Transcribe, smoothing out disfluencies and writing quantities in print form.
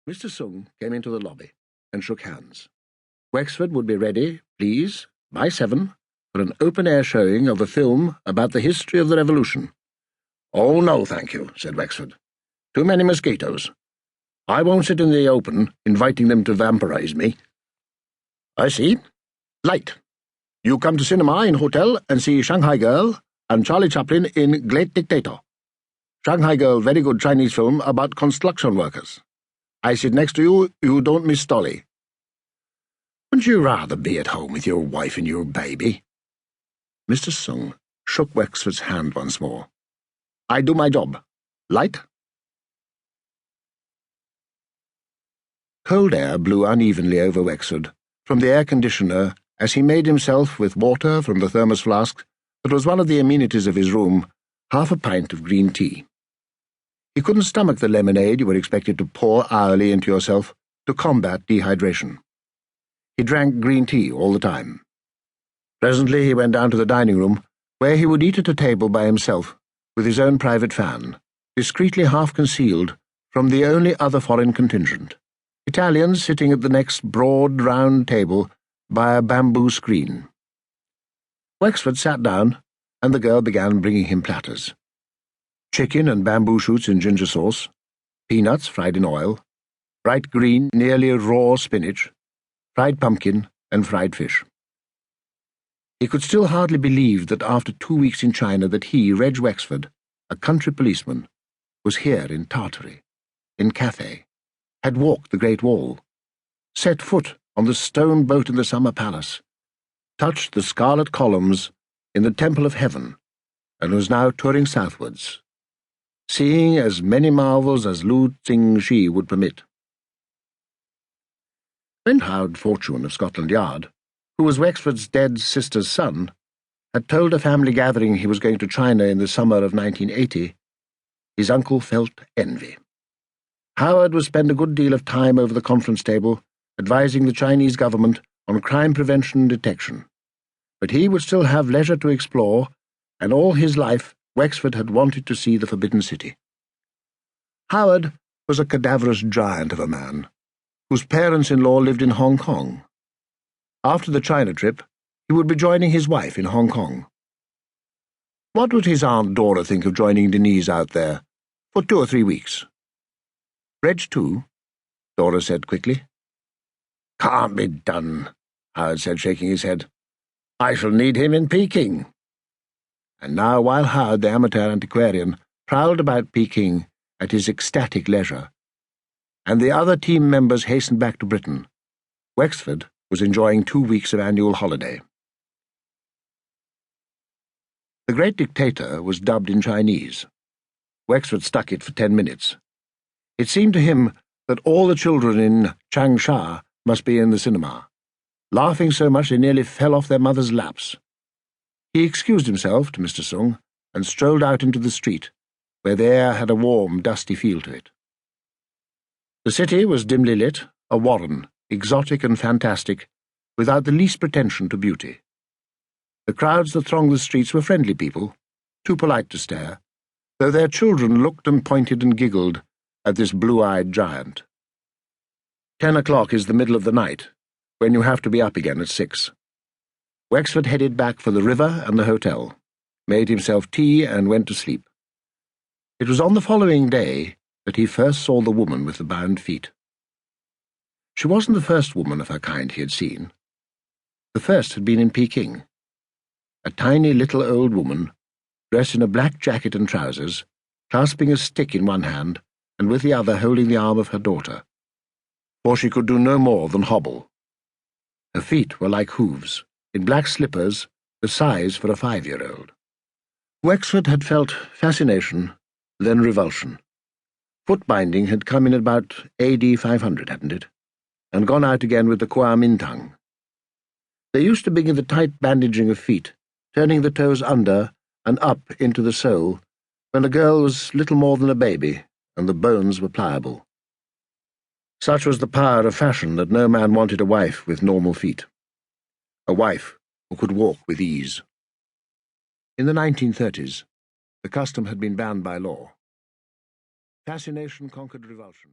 Mr. Sung came into the lobby and shook hands. Wexford would be ready, please, by 7, for an open-air showing of a film about the history of the Revolution. "Oh, no, thank you," said Wexford. "Too many mosquitoes. I won't sit in the open, inviting them to vampirize me." "I see. Light. You come to cinema in hotel and see Shanghai Girl and Charlie Chaplin in Great Dictator. Shanghai Girl, very good Chinese film about construction workers. I sit next to you, you don't miss Dolly. Wouldn't you rather be at home with your wife and your baby?" Mr. Sung shook Wexford's hand once more. "I do my job. Light?" Cold air blew unevenly over Wexford from the air-conditioner as he made himself, with water from the thermos flask that was one of the amenities of his room, half a pint of green tea. He couldn't stomach the lemonade you were expected to pour hourly into yourself to combat dehydration. He drank green tea all the time. Presently he went down to the dining room, where he would eat at a table by himself, with his own private fan, discreetly half-concealed from the only other foreign contingent, Italians sitting at the next broad, round table by a bamboo screen. Wexford sat down, and the girl began bringing him platters. Chicken and bamboo shoots in ginger sauce, peanuts fried in oil, bright green, nearly raw spinach, fried pumpkin, and fried fish. He could still hardly believe that after 2 weeks in China that he, Reg Wexford, a country policeman, was here in Tartary, in Cathay, had walked the Great Wall, set foot on the stone boat in the Summer Palace, touched the scarlet columns in the Temple of Heaven, and was now touring southwards, seeing as many marvels as Lu Tsing-shi would permit. When Howard Fortune of Scotland Yard, who was Wexford's dead sister's son, had told a family gathering he was going to China in the summer of 1980, his uncle felt envy. Howard would spend a good deal of time over the conference table advising the Chinese government on crime prevention and detection, but he would still have leisure to explore, and all his life Wexford had wanted to see the Forbidden City. Howard was a cadaverous giant of a man, whose parents-in-law lived in Hong Kong. After the China trip, he would be joining his wife in Hong Kong. What would his Aunt Dora think of joining Denise out there for 2 or 3 weeks? "Reg too?" Dora said quickly. "Can't be done," Howard said, shaking his head. "I shall need him in Peking." And now, while Howard, the amateur antiquarian, prowled about Peking at his ecstatic leisure, and the other team members hastened back to Britain, Wexford was enjoying 2 weeks of annual holiday. The Great Dictator was dubbed in Chinese. Wexford stuck it for 10 minutes. It seemed to him that all the children in Changsha must be in the cinema, laughing so much they nearly fell off their mothers' laps. He excused himself to Mr. Sung and strolled out into the street, where the air had a warm, dusty feel to it. The city was dimly lit, a warren, exotic and fantastic, without the least pretension to beauty. The crowds that thronged the streets were friendly people, too polite to stare, though their children looked and pointed and giggled at this blue-eyed giant. 10 o'clock is the middle of the night, when you have to be up again at 6. Wexford headed back for the river and the hotel, made himself tea and went to sleep. It was on the following day that he first saw the woman with the bound feet. She wasn't the first woman of her kind he had seen. The first had been in Peking. A tiny little old woman, dressed in a black jacket and trousers, clasping a stick in one hand and with the other holding the arm of her daughter, for she could do no more than hobble. Her feet were like hooves, in black slippers, the size for a 5-year-old. Wexford had felt fascination, then revulsion. Foot-binding had come in about AD 500, hadn't it, and gone out again with the Kuomintang. They used to begin the tight bandaging of feet, turning the toes under and up into the sole, when a girl was little more than a baby, and the bones were pliable. Such was the power of fashion that no man wanted a wife with normal feet. A wife who could walk with ease. In the 1930s, the custom had been banned by law. Fascination conquered revulsion.